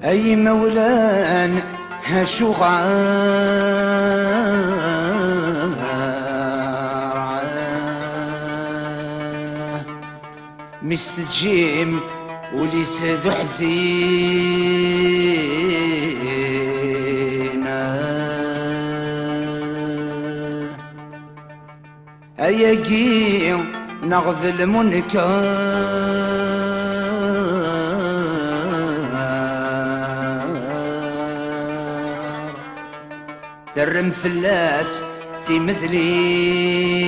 أي مولان هشو مستجيم وليس ذو حزين أيقي نغذ المنكر ترم فلاس في مثلينا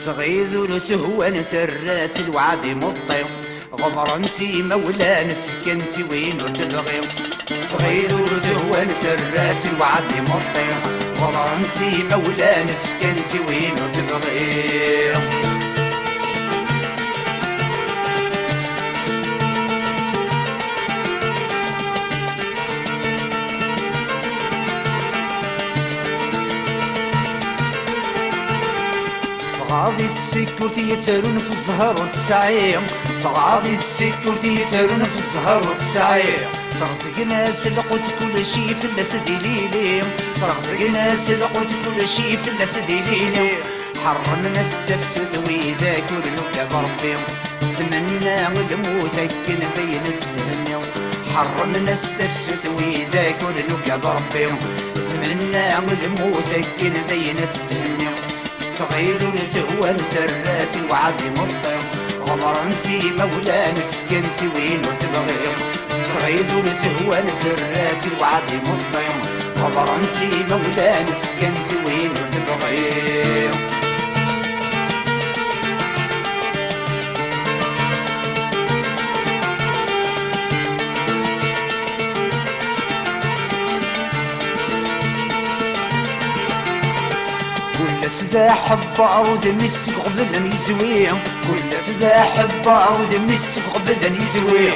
تغيظ لتهوان ثرات الوعد مطير غفر انتي مولان فكنتي وين تبغي تغيظ لتهوان ثرات الوعد مطير غفر انتي مولان فكنتي وين تبغي صغاضي السكورتي يترون في الزهر وتسعيم صغاضي السكورتي يترون في الزهر وتسعيم صغزقنا سلقوت كل شي في اللسد ليلي صغزقنا سلقوت كل شي في اللسد ليلي حرمنا استفسد وإذا كل بربي ثمنا ودموث كن بين تتهني حرمنا استفسد وإذا كل بربي ثمنا ودموث كن بين تتهني صغير لتهوى ثرات الوعد مطير غمر انتي مولان فكنتي وين تبغي صغير لتهوى ثرات الوعد مطير غمر انتي مولان فكنتي وين تبغي سلاح بارود مسك غفلن يزويه كل سلاح بارود مسك غفلن يزويه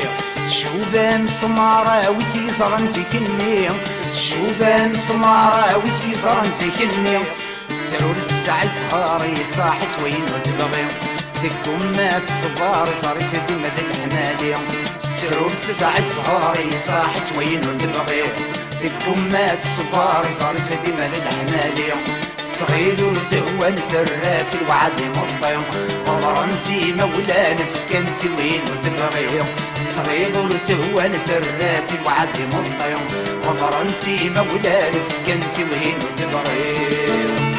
تشوبه مسمارة وتيزرن سكني تشوبه مسمارة وتيزرن سكني تسرور الساعة صغاري صاحت وين تبغي تكون مات صغار صار يسدي مثل الحمالي تسرور الساعة صغاري صاحت وين تبغي تكون مات صغار صار يسدي مثل الحمالي صغير ثوان ثرات الوعد مطير غمر انتي مولان فكنتي وين تبغي صغير ثوان ثرات الوعد مطير غمر انتي مولان فكنتي وين تبغي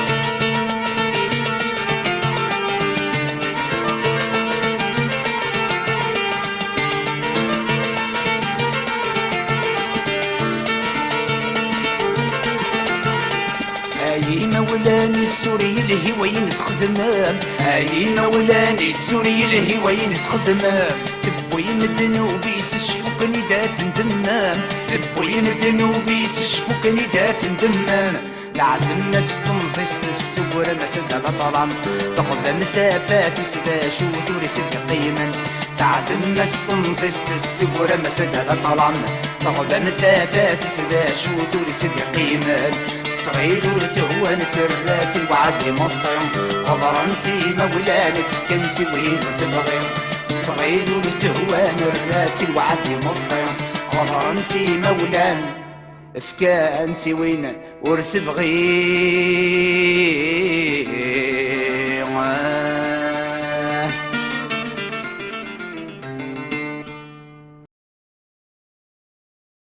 اي مولاني السوري اللي وين تخدمام اي مولاني السوري اللي وين تخدمام تبوين الدنوبي سشفوكني دات ندمام تبوين الدنوبي سشفوكني دات ندمام قاعد الناس تنزيس السور مسد بطلام تاخذ مسافات سدا شوت ورسد قيما قاعد الناس تنزيس السور مسد بطلام تاخذ مسافات سدا شوت ورسد قيما صغير لتهوان ثرات الوعد مطير غفر انتي مولان فكنتي وين تبغي صغير لتهوان ثرات الوعد مطير غفر انتي مولان فكنتي وين ورث بغي